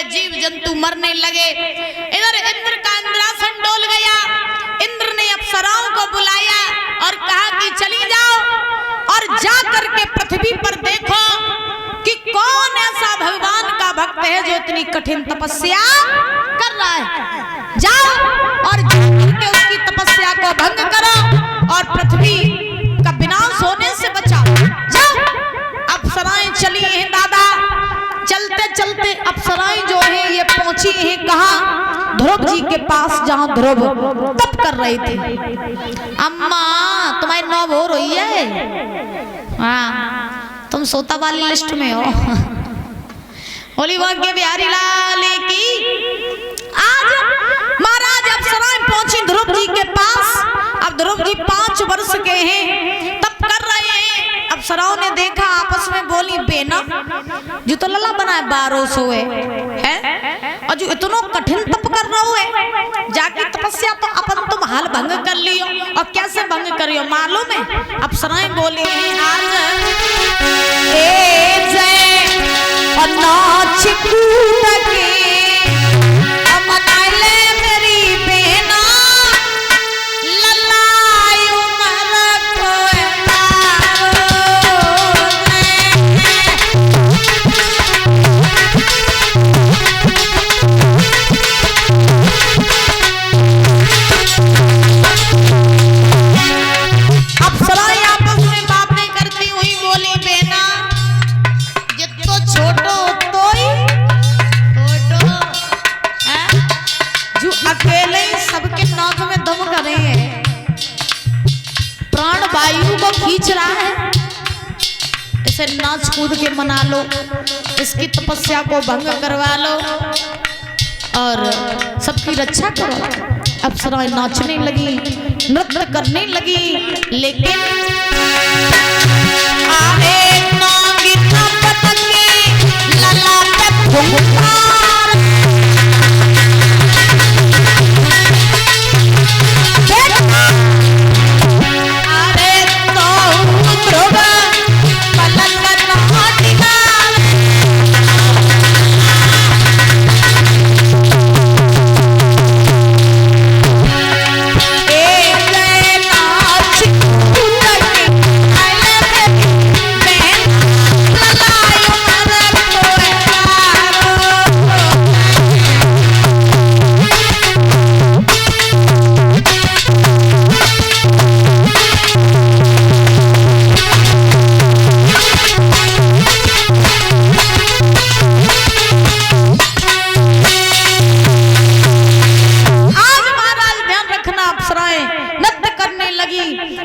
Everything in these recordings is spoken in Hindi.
जीव जंतु मरने लगे। इधर इंद्र का इंद्रासन डोल गया। इंद्र ने अप्सराओं को बुलाया और कहा कि चली जाओ और जा करके पृथ्वी पर देखो कि कौन ऐसा भगवान का भक्त है जो इतनी कठिन तपस्या कर रहा है। जाओ और जा करके उसकी तपस्या को भंग करो और पृथ्वी का विनाश होने से बचाओ। जाओ। अप्सराएं चली हैं दादा। चलते चलते अप्सराएं जो है ये पहुंची हैं कहाँ? ध्रुव जी के पास, जहाँ ध्रुव तप कर रहे थे। अम्मा तुम्हारी नौ हो रही है। हाँ तुम सोता वाली लिस्ट में हो। होली भाग्य बिहारी लाल की। आज महाराज अप्सराएं पहुंची ध्रुव जी के पास। अब ध्रुव जी 5 वर्ष के हैं, तप कर रहे हैं। अप्सराओं ने देखा, आपस में बोली बेना जो तो लला बना है 1200 है और जो इतना कठिन तप कर रहा है, जाके तपस्या तो अपन तुम हाल भंग कर लियो। और कैसे भंग करियो मालूम है? अप्सराएं बोली आज नाच कूद के मनाले मेरी बेना ललाई उमर को अप्सराएं आपस में बातें करती हुई बोली बेना जितो छोटो तो ही छोटो जो अकेले सबके नाक में दम करे हैं, प्राण वायु को खींच रहा है, इसे नाच कूद के मना लो, इसकी तपस्या को भंग करवा लो और सबकी रक्षा करो। अप्सराएं नाचने लगी, नृत्य करने लगी, लेकिन आए नागी पटके लला पे फुंकार अरे तो ध्रुव पलक नाटिका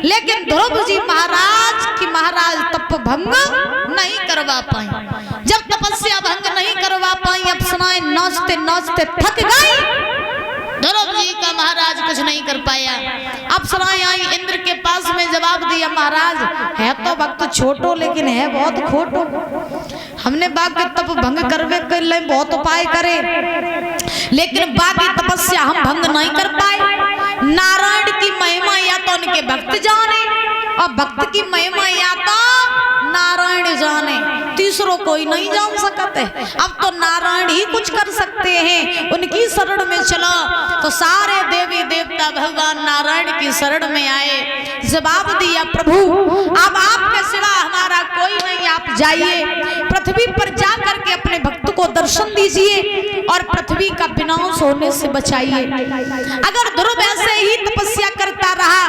लेकिन ध्रुव जी महाराज की महाराज तप भंग नहीं करवा पाए। जब तपस्या भंग नहीं करवा पाई, अप्सराएं नाचते नाचते थक गई। ध्रुव जी का महाराज कुछ नहीं कर पाया। अप्सराएं आई इंद्र के पास में जवाब दिया, महाराज है तो भक्त छोटो लेकिन है बहुत खोटो। हमने बाकी तप भंग करवे के लिए बहुत उपाय करे, लेकिन बाकी तपस्या हम भंग नहीं कर पाए। नारायण की महिमा या तो उनके भक्त जाने और भक्त की महिमा या तो नारायण जाने, तीसरो कोई नहीं जान सकते। अब तो नारायण ही कुछ कर सकते हैं, उनकी शरण में चलो। तो सारे देवी देवता भगवान नारायण की शरण में आए। जवाब दिया, प्रभु अब आपके सिवा हमारा कोई नहीं, आप जाइए पृथ्वी पर जा करके अपने भक्त को दर्शन दीजिए और पृथ्वी का विनाश होने से बचाइए। अगर ध्रुव ऐसे ही तपस्या करता रहा,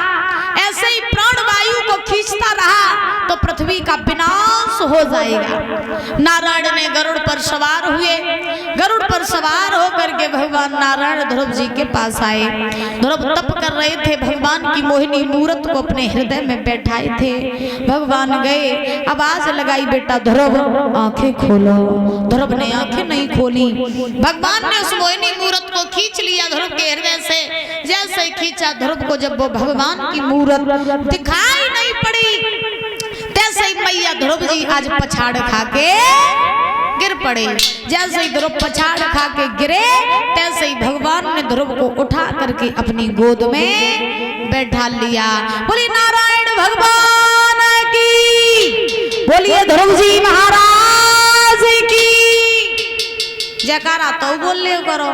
ऐसे ही प्राण वायु को खींचता रहा, तो पृथ्वी का विनाश हो जाएगा। नारायण ने गरुड़ पर सवार हुए। गरुड़ पर सवार होकर के भगवान नारायण ध्रुव जी के पास आए। ध्रुव तप कर रहे थे, भगवान की मोहिनी मूर्त को अपने हृदय में बैठाए थे। भगवान गए, आवाज लगाई, बेटा ध्रुव आंखें खोलो। ध्रुव ने आंखें नहीं खोली। भगवान ने उस मोहिनी मूर्त को खींच लिया ध्रुव के हृदय से। जैसे ही खींचा ध्रुव को, जब वो भगवान की मूर्त दिखाई नहीं पड़ी, तैसे ही मैया ध्रुव जी आज पछाड़ खा के गिर पड़े। जैसे ही ध्रुव पछाड़ खा के गिरे, तैसे ही भगवान ने ध्रुव को उठा करके अपनी गोद में बैठा लिया। बोलिए नारायण भगवान की, बोलिए ध्रुव जी महाराज की जय बेकार आता हो बोल ले करो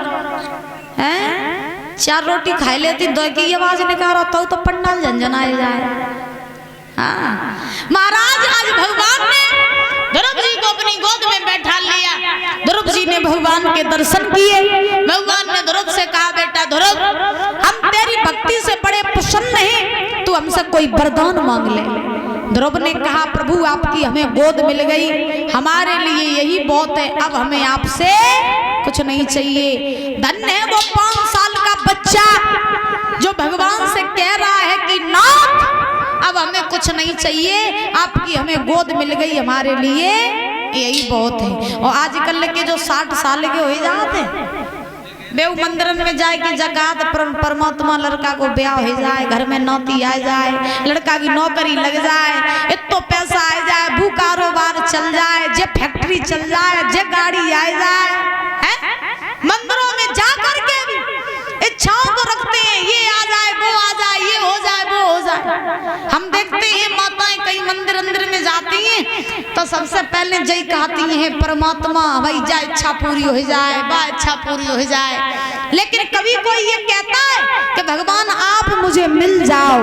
हैं। 4 रोटी खाई लेती दो की आवाज निकाल आता हो तो पंडाल झंझनाए जाए। हाँ महाराज आज भगवान ने ध्रुव जी को अपनी गोद में बैठा लिया। ध्रुव जी ने भगवान के दर्शन किए। भगवान ने ध्रुव से कहा बेटा ध्रुव हम तेरी भक्ति से बड़े प्रसन्न हैं, तू हमसे कोई वरदान मांग ले। ध्रुव ने कहा प्रभु आपकी हमें गोद मिल गई, हमारे लिए यही बहुत है, अब हमें आपसे कुछ नहीं चाहिए। धन्य है वो 5 साल का बच्चा जो भगवान से कह रहा है कि नाथ अब हमें कुछ नहीं चाहिए, आपकी हमें गोद मिल गई, हमारे लिए यही बहुत है। और आजकल के जो 60 साल के हो जाते बेउ मंदिरन में जाए कि जगात परमात्मा लड़का को ब्याह हो जाए, घर में नौती आ जाए, लड़का की नौकरी लग जाए, इतो पैसा आ जाए, भू कारोबार चल जाए, जे फैक्ट्री चल जाए, जे गाड़ी आ जाए, है? मंदिरों में जा करके भी इच्छाओं को रखते हैं, ये आ जाए वो आ जाए, ये हो जाए वो हो जाए। हम देखते हैं माताएं कई मंदिर अंदर में जाती हैं तो सबसे पहले जय कहती हैं परमात्मा भाई जा इच्छा पूरी हो जाए, बा इच्छा पूरी हो जाए। लेकिन कभी कोई ये कहता है कि भगवान आप मुझे मिल जाओ,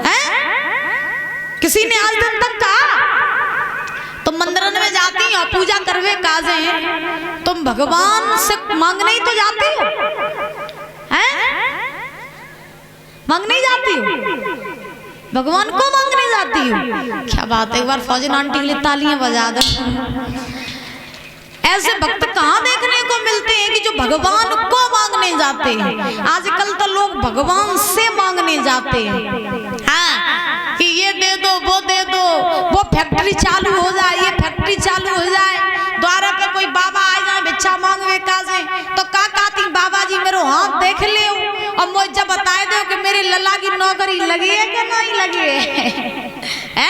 हैं? किसी ने आज दिन तक कहा? तुम मंदिर में जाती हो पूजा करवे काजे तुम भगवान से मांगने ही तो जाती हो, हैं? मांगने जाती हो, भगवान को मांगने जाती हो। क्या बात है, एक बार फौजन आंटी के लिए तालियां बजा दो। ऐसे भक्त कहाँ देखने को मिलते हैं कि जो भगवान को मांगने जाते हैं। आजकल तो लोग भगवान से मांगने जाते हैं, हाँ कि ये दे दो वो दे दो, वो फैक्ट्री चालू हो जाए, ये फैक्ट्री चालू हो जाए, द्वारा पे कोई बाबा आ जाए भिक्षा मांगवे काजे तो का कहती बाबा जी मेरे हाथ देख ले और मुझे जब बताए दो कि मेरे लल्ला की नौकरी लगी है कि नहीं लगी है,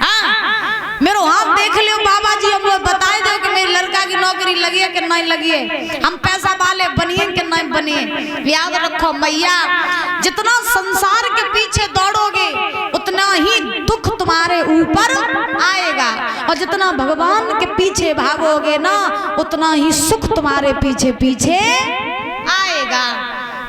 हाँ मेरे हाथ देख ले बाबा जी, हम बताए दो कि मेरे लड़का की नौकरी लगी है कि नहीं लगी है, हम पैसा वाले बनिए कि नहीं बनिए। याद रखो मैया जितना संसार के पीछे दौड़ोगे उतना ही दुख तुम्हारे ऊपर आएगा, और जितना भगवान के पीछे भागोगे ना उतना ही सुख तुम्हारे पीछे पीछे आएगा।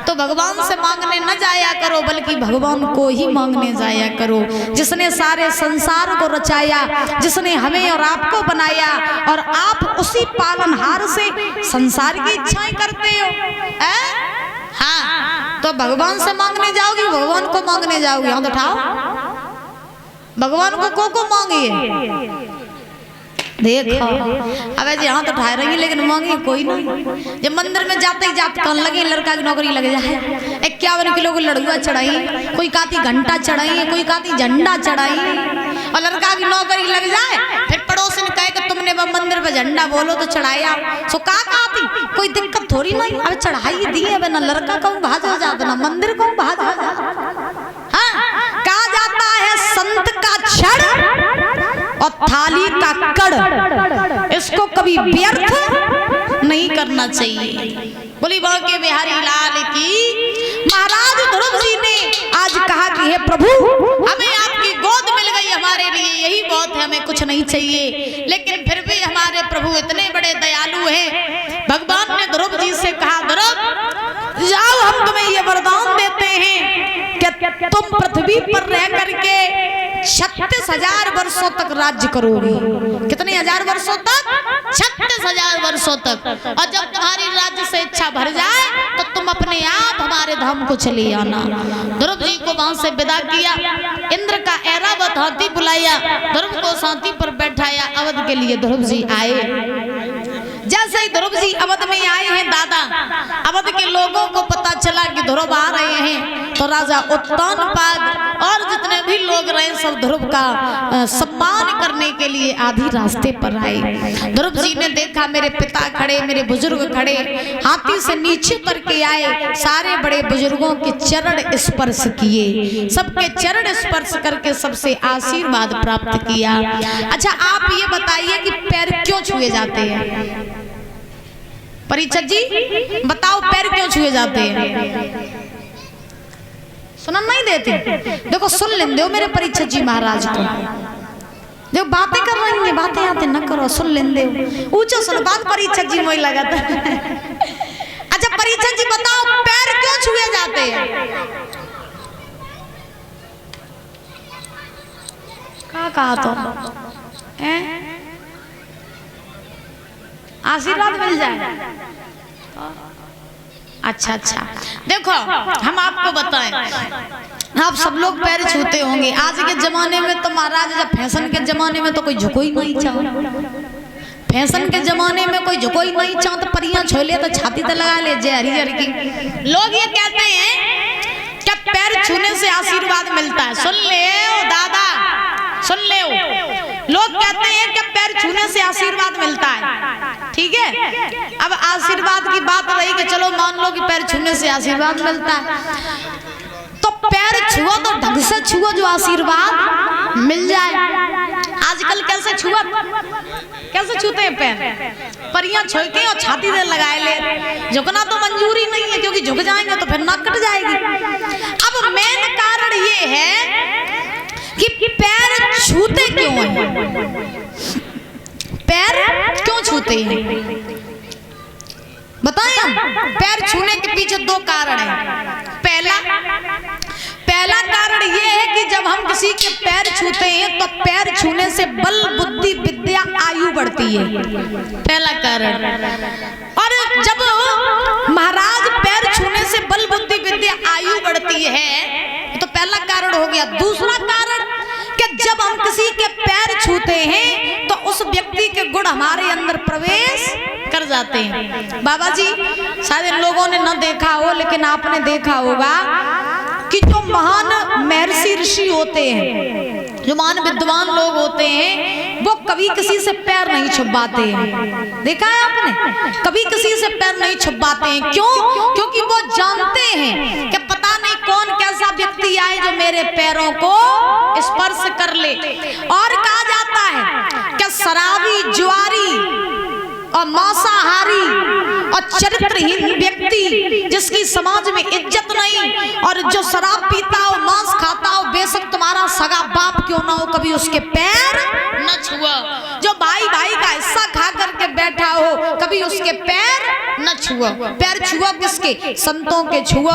तो भगवान से मांगने न जाया करो बल्कि भगवान को ही मांगने जाया करो, जिसने सारे संसार को रचाया, जिसने हमें और आपको बनाया, और आप उसी पालनहार से संसार की इच्छाएं करते हो। हाँ तो भगवान से मांगने जाओगी, भगवान को मांगने जाओगी। हाथ उठाओ, भगवान को मांगिए। देखो अब ऐसे हाथ उठा रही है लेकिन मांगी कोई नहीं। जब मंदिर में जाते ही जाते कौन लगे लड़का की नौकरी लग जाए, 51 किलो की लड़ुआ चढ़ाई, कोई कहती घंटा चढ़ाई, कोई कहती झंडा चढ़ाई, और लड़का की नौकरी लग जाए फिर पड़ोसी ने कहे कि तुमने मंदिर पे झंडा बोलो तो चढ़ाया, सो का कहती कोई दिक्कत थोड़ी नहीं, अब चढ़ाई दी है ना लड़का कहूँ भाज हो जाता ना मंदिर कहूँ भाज हो जाता। हाँ कहा जाता है संत का क्षण और थाली का कड़, इसको कभी व्यर्थ नहीं करना चाहिए। बोली बांके बिहारी लाल की। महाराज ध्रुव जी ने आज कहा कि हे प्रभु हमें आपकी गोद मिल गई, हमारे लिए यही बहुत है, हमें कुछ नहीं चाहिए। लेकिन फिर भी हमारे प्रभु इतने बड़े दयालु हैं, भगवान ने ध्रुव जी से कहा ध्रुव जाओ हम तुम्हें ये वरदान देते हैं कि तुम पृथ्वी पर रह करके 36,000 वर्षों तक राज्य करोगे। कितने हजार वर्षों तक? 36,000 वर्षों तक। और जब तुम्हारी राज्य से इच्छा भर जाए तो तुम अपने आप हमारे धाम को चले आना। ध्रुव जी को वहां से विदा किया, इंद्र का ऐरावत हाथी बुलाया, ध्रुव को साथी पर बैठाया, अवध के लिए ध्रुव जी आए। जैसे ही ध्रुव जी अवध में आए हैं दादा, अवध के लोगों को पता चला कि ध्रुव आ रहे हैं तो राजा उत्तानपाद और जितने भी लोग रहे सब ध्रुव का सम्मान करने के लिए आधी रास्ते पर आए। ध्रुव जी ने देखा मेरे पिता खड़े, मेरे बुजुर्ग खड़े, हाथी से नीचे उतर के आए, सारे बड़े बुजुर्गों के चरण स्पर्श किए, सबके चरण स्पर्श करके सबसे आशीर्वाद प्राप्त किया। अच्छा आप ये बताइए कि पैर क्यों छुए जाते हैं? परीक्षक जी बताओ पैर क्यों छुए जाते हैं? सुन नहीं देते? देखो सुन लेंदे हो मेरे परीक्षक जी महाराज को। जो बातें कर रही हैं, बातें आते न करो, सुन लेंदे ऊंचा सुन बात। परीक्षा जी मोई लगा था। अच्छा परीक्षा जी बताओ, पैर क्यों छुए जाते हैं? कहा तो आशीर्वाद मिल जाए। अच्छा अच्छा देखो हम आपको बताएं, आप सब लोग पैर छूते होंगे। आज के जमाने में तो महाराज, जब फैशन के जमाने में तो कोई झुको ही नहीं चाहो। फैशन के जमाने में कोई झुको ही नहीं चाहो, तो परियां छो ले तो छाती तो लगा ले जय हरिहर की। लोग ये कहते हैं कि पैर छूने से आशीर्वाद मिलता है। सुन ले ओ दादा, सुन ले ओ। लोग कहते हैं कि पैर छूने से आशीर्वाद मिलता है, ठीक है। अब आशीर्वाद की बात रही कि चलो मान लो कि पैर छूने से आशीर्वाद मिलता है, तो पैर छुओ तो ढंग से छुओ जो आशीर्वाद मिल जाए। आजकल कैसे छुआ, कैसे छूते हैं पैर? परियां छो के और छाती से लगाए ले। झुकना तो मंजूरी नहीं है, क्योंकि झुक जाएंगे तो फिर नाक कट जाएगी। अब मेन कारण ये है कि पैर छूते क्यों हैं? पैर क्यों छूते हैं बताएं हम। पैर छूने के पीछे दो कारण हैं। पहला कारण ये है कि जब हम किसी के पैर छूते हैं तो पैर छूने से बल बुद्धि विद्या आयु बढ़ती है, पहला कारण। और जब महाराज पैर छूने से बल बुद्धि विद्या आयु बढ़ती है तो पहला कारण हो गया। दूसरा कारण कि जब हम किसी के पैर छूते हैं तो उस व्यक्ति के गुण हमारे अंदर प्रवेश कर जाते हैं। बाबा जी शायद लोगों ने न देखा हो, लेकिन आपने देखा होगा कि जो महान महर्षि ऋषि होते हैं, जो महान विद्वान लोग होते हैं, वो कभी किसी से पैर नहीं छुपाते हैं। देखा है आपने? कभी किसी से पैर नहीं छुपाते हैं। क्यों? क्योंकि वो जानते हैं कि पता नहीं कौन कैसा व्यक्ति आए जो मेरे पैरों को स्पर्श कर ले। और कहा जाता है कि शराबी, जुआरी और मांसाहारी और चरित्रहीन व्यक्ति जिसकी समाज में इज्जत नहीं, और जो शराब पीता हो, मांस खाता हो, बेशक तुम्हारा सगा बाप क्यों ना हो, कभी उसके पैर न छुआ। जो भाई भाई का हिस्सा खा करके बैठा हो, कभी उसके पैर न छुआ। पैर छुआ किसके? संतों के छुआ,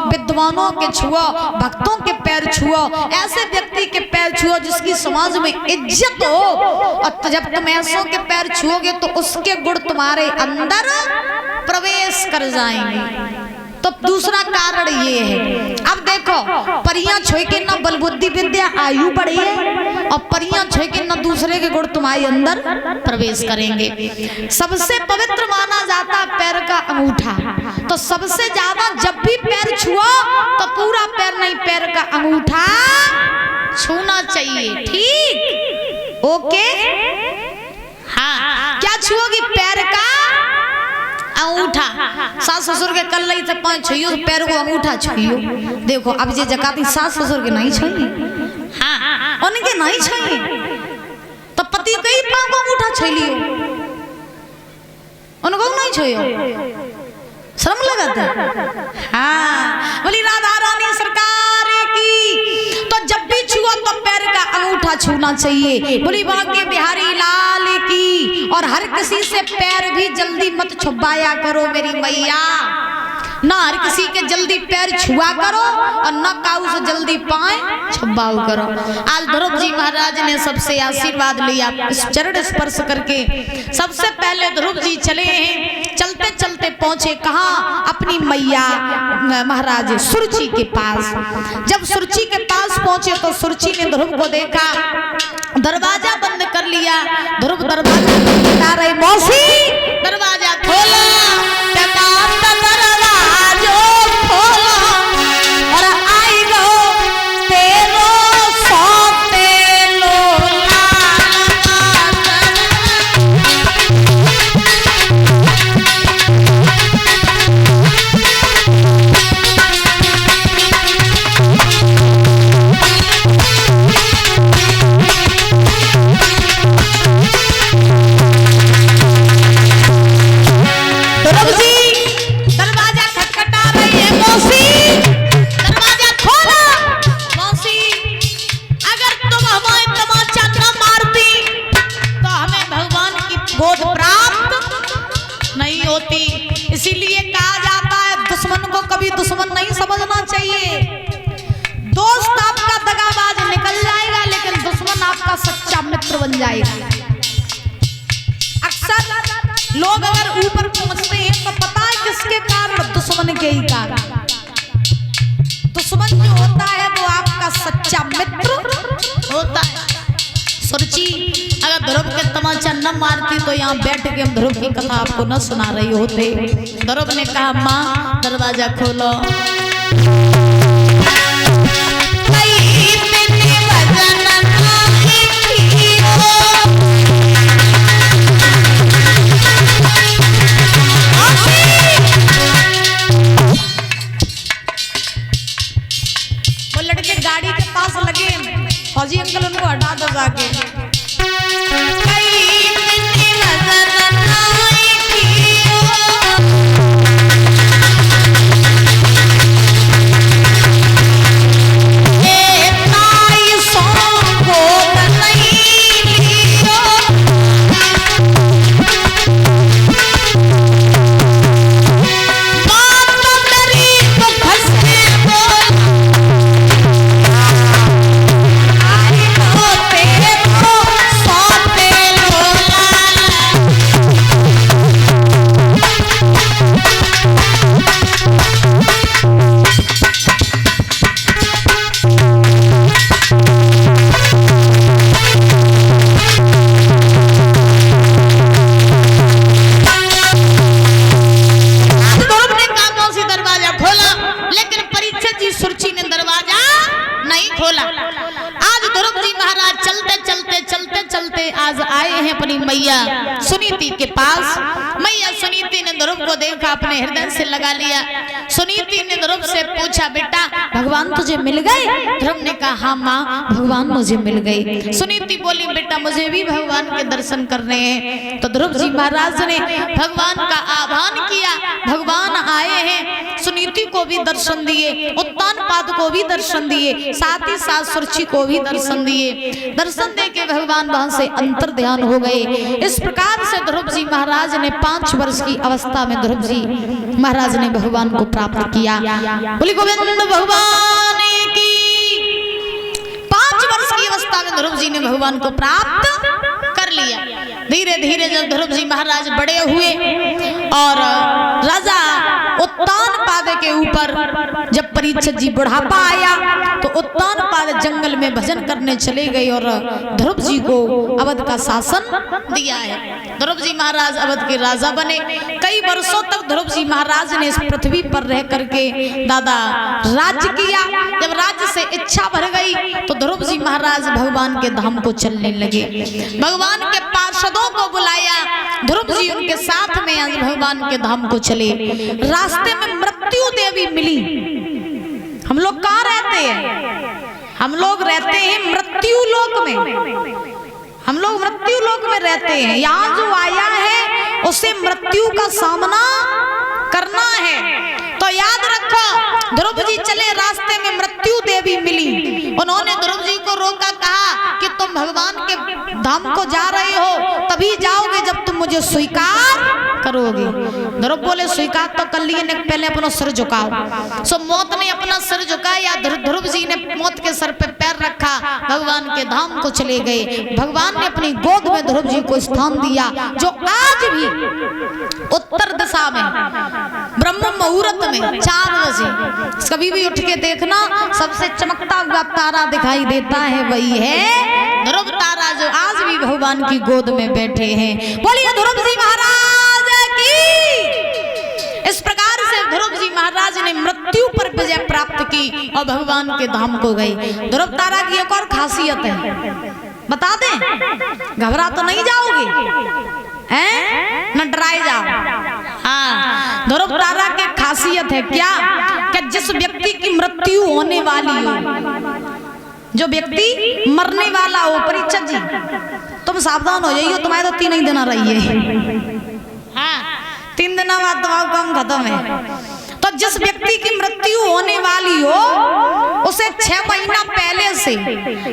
विद्वानों के छुआ, भक्तों के पैर छुआ, ऐसे व्यक्ति के पैर छुआ जिसकी समाज में इज्जत हो। और जब तुम ऐसों के पैर छुओगे तो उसके गुण तुम्हारे अंदर प्रवेश कर जाएंगे। तो दूसरा कारण ये है। अब देखो, परियां छोए के ना बल बुद्धि विद्या आयु बढ़ी है, और परियां छोए के ना दूसरे के गुण तुम्हारे अंदर प्रवेश करेंगे। सबसे पवित्र माना जाता पैर का अंगूठा। तो सबसे ज्यादा जब भी पैर छुओ तो पूरा पैर नहीं, पैर का अंगूठा छूना चाहिए, ठीक? ओके, हाँ। क्या छुओगी? पैर का अंगूठा। सास ससुर के कल नहीं पाँव छुइयो तो पैर को अंगूठा छुइयो। देखो अब ये जकाती सास ससुर के नहीं छुई, हाँ उनके नहीं छुई, तो पति कई पाँव को अंगूठा छुई लियो, उनको नहीं छुइयो। शर्म लगाता है। हाँ बोली राधा रानी सरकार की। तो जब भी छुआ तो पैर का अंगूठा छूना चाहिए। बोली बांके बिहारी लाल की। और हर किसी से पैर भी जल्दी मत छुपाया करो मेरी मैया, ना हर किसी के जल्दी पैर छुआ करो और ना काऊ से जल्दी पाए छुपाओ करो। आज ध्रुव जी महाराज ने सबसे आशीर्वाद लिया इस चरण स्पर्श करके। सबसे पहले ध्रुव जी चले हैं, चलते चलते पहुंचे कहाँ? अपनी मैया महाराज सुरुचि के पास। जब सुरुचि के पास पहुंचे तो सुरुचि ने ध्रुव को देखा, दरवाजा बंद कर लिया। ध्रुव दरवाजा बता रहे, मौसी दरवाजा खोला, गोद प्राप्त नहीं होती। इसीलिए कहा जाता है दुश्मन को कभी दुश्मन नहीं समझना चाहिए। दोस्त आपका दगाबाज निकल जाएगा, लेकिन दुश्मन आपका सच्चा मित्र बन जाएगा। अक्सर लोग अगर ऊपर पहुंचते हैं तो पता है किसके कारण? दुश्मन के ही कारण। दुश्मन जो होता है वो आपका सच्चा मित्र होता है। सुरुचि अगर ध्रुव के तमाचा न मारती तो यहाँ बैठ के हम ध्रुव की कथा आपको न सुना रही होते। ध्रुव ने कहा माँ दरवाजा खोलो। वो लड़के गाड़ी के पास लगे, फौजी अंकल उनको हटा दो जाके। मैया सुनीति के पास। मैया सुनीति ने ध्रुव को देखा, अपने हृदय से लगा लिया। सुनीति ने ध्रुव से पूछा बेटा भगवान तुझे मिल गए? ध्रुव ने कहा हाँ माँ भगवान मुझे मिल गए। सुनीति बोली बेटा मुझे भी भगवान के दर्शन करने हैं। तो ध्रुव जी महाराज ने भगवान का आह्वान किया, भगवान आए हैं। सुनीति को भी दर्शन दिए, उत्तानपाद को भी दर्शन दिए, साथ ही साथ सुरुचि को भी दर्शन दिए। दर्शन दे के भगवान वहां से अंतर ध्यान हो गए। इस प्रकार से ध्रुव जी महाराज ने 5 वर्ष की अवस्था में ध्रुव जी महाराज ने भगवान को प्राप्त किया। बोली गोविंद भगवान की। 5 वर्ष की अवस्था में ध्रुव जी ने भगवान को प्राप्त कर लिया। धीरे धीरे जब ध्रुव जी महाराज बड़े हुए और राजा उत्तानपाद के ऊपर जब परीक्षित जी बुढ़ापा आया तो उत्तानपाद जंगल में भजन करने चले गए और ध्रुव जी को अवध का शासन दिया है। ध्रुव जी महाराज अवध के राजा बने। कई वर्षों तक ध्रुव जी महाराज ने इस पृथ्वी पर रह करके दादा राज्य किया। जब राज्य से इच्छा भर गई तो ध्रुव जी महाराज भगवान के धाम को चलने लगे। भगवान के पार्षदों को बुलाया, ध्रुव जी उनके साथ में आज भगवान के धाम को चले। रास्ते में मृत्यु देवी मिली। हम लोग कहाँ रहते हैं? हम लोग रहते हैं मृत्यु लोक में। हम लोग मृत्यु लोक में रहते हैं। यहाँ जो आया है उसे मृत्यु का सामना करना है। तो याद रखो ध्रुव जी चले, रास्ते में मृत्यु देवी मिली। उन्होंने ध्रुव जी को रोका, कहा कि तुम भगवान के धाम को जा रहे हो तभी जाओगे जब तुम मुझे स्वीकार करोगे। ध्रुव बोले स्वीकार तो कर लिए, ने पहले अपना सिर झुकाओ। सो मौत ने अपना सिर झुकाया, ध्रुव जी ने मौत के सर पे पैर रखा, भगवान के धाम को चले गए। भगवान ने अपनी गोद में ध्रुव जी को स्थान दिया, जो आज भी उत्तर दिशा में ब्रह्म मुहूर्त में 4 बजे कभी भी उठ के देखना, सबसे चमकता हुआ तारा दिखाई देता है, वही है ध्रुव तारा, जो आज भी भगवान की गोद में बैठे हैं। बोलिए ध्रुव जी महाराज की। इस प्रकार से ध्रुव जी महाराज ने मृत्यु पर विजय प्राप्त की और भगवान के धाम को गए। ध्रुव तारा की एक और खासियत है, बता दें, घबरा तो नहीं जाओगे हैं, न डराए जाओ। हाँ, ध्रुव तारा की खासियत है क्या कि जिस व्यक्ति की मृत्यु होने वाली हो, जो व्यक्ति मरने वाला हो, परीक्षित जी तुम सावधान हो जाइए, तुम्हारे तो 3 ही दिन रही है। हाँ, 3 दिन बाद दवा काम खत्म है। तो जिस व्यक्ति की मृत्यु होने वाली हो उसे 6 महीना पहले से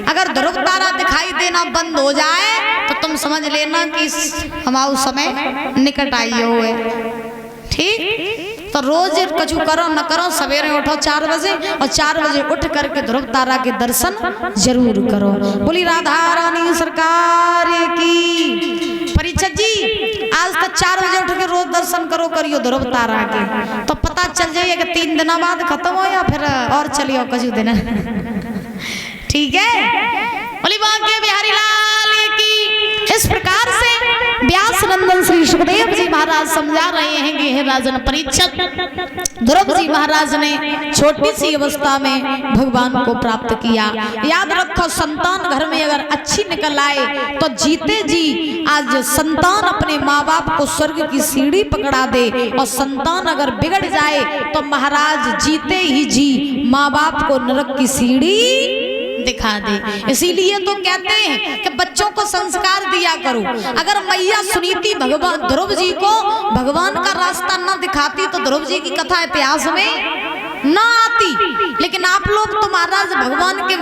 अगर ध्रुव तारा दिखाई देना बंद हो जाए तो तुम समझ लेना कि हमारा समय निकट आई है। ठीक, तो रोज कछु करो न करो, सवेरे उठो 4 बजे और 4 बजे उठ करके ध्रुव तारा के दर्शन जरूर करो। बोली राधा रानी सरकार की। परीक्षित जी आज तक 4 बजे उठ के रोज दर्शन करो करियो ध्रुव तारा के, तो पता चल जाइए कि 3 दिन बाद खत्म हो या फिर और चलियो कछु दिन। ठीक है, बोली बांके बिहारी लाल की। इस प्रकार से व्यास नंदन श्री सुखदेव जी महाराज समझा रहे हैं कि हे राजन परीक्षित, ध्रुव जी महाराज ने छोटी सी अवस्था में भगवान को प्राप्त किया। याद रखो संतान घर में अगर अच्छी निकल आए तो जीते जी आज संतान अपने माँ बाप को स्वर्ग की सीढ़ी पकड़ा दे, और संतान अगर बिगड़ जाए तो महाराज जीते ही जी माँ बाप को नरक की सीढ़ी दिखा दे। इसीलिए तो कहते हैं कि बच्चों को संस्कार दिया करो। अगर मैया सुनीति भगवान ध्रुव जी को भगवान का रास्ता न दिखाती तो ध्रुव जी की कथा इतिहास में न आती, लेकिन आप लोग तो महाराज भगवान के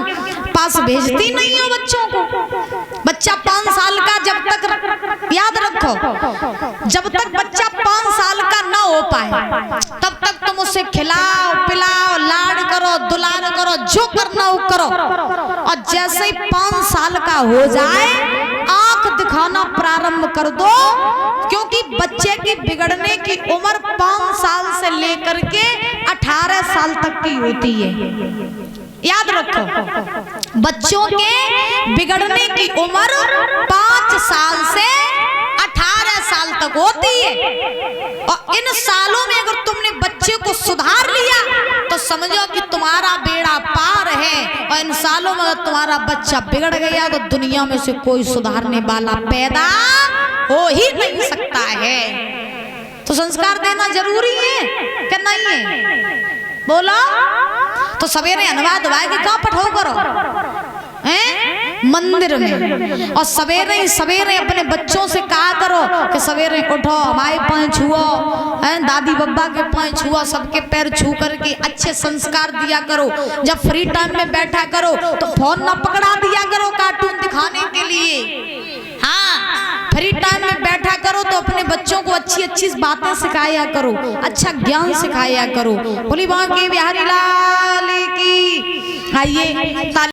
पास भेजती नहीं हो बच्चों को। बच्चा 5 साल का जब तक, याद रखो, जब तक बच्चा 5 साल का ना हो पाए तब तक तुम उसे खिलाओ पिलाओ लाड करो दुलार करो जो करना हो करो, और जैसे ही 5 साल का हो जाए आंख दिखाना प्रारंभ कर दो, क्योंकि बच्चे की बिगड़ने की उम्र 5 साल से लेकर के 18 साल तक की होती है। याद रखो, बच्चों के बिगड़ने की उम्र 5 साल से 18 साल तक होती है, और इन सालों में अगर तुमने बच्चे को सुधार लिया तो समझो कि तुम्हारा बेड़ा पार है, और इन सालों में अगर तुम्हारा बच्चा बिगड़ गया तो दुनिया में से कोई सुधारने वाला पैदा हो ही नहीं सकता है। तो संस्कार देना जरूरी है कि नहीं है? बोलो। तो सवेरे अनवा दवाई की कहाँ पठाओ करो हैं मंदिर में, और सवेरे ही सवेरे अपने बच्चों से कहा करो कि सवेरे उठो हमारे पैर छुओ, दादी बब्बा के पैर छुओ, सबके पैर छू करके अच्छे संस्कार दिया करो। जब फ्री टाइम में बैठा करो तो फोन ना पकड़ा दिया करो कार्टून दिखाने के लिए। हाँ, फ्री टाइम में बैठा करो तो अपने बच्चों को अच्छी अच्छी बातें सिखाया करो, अच्छा ज्ञान सिखाया करो। बोली बांके बिहारी लाल की। आइए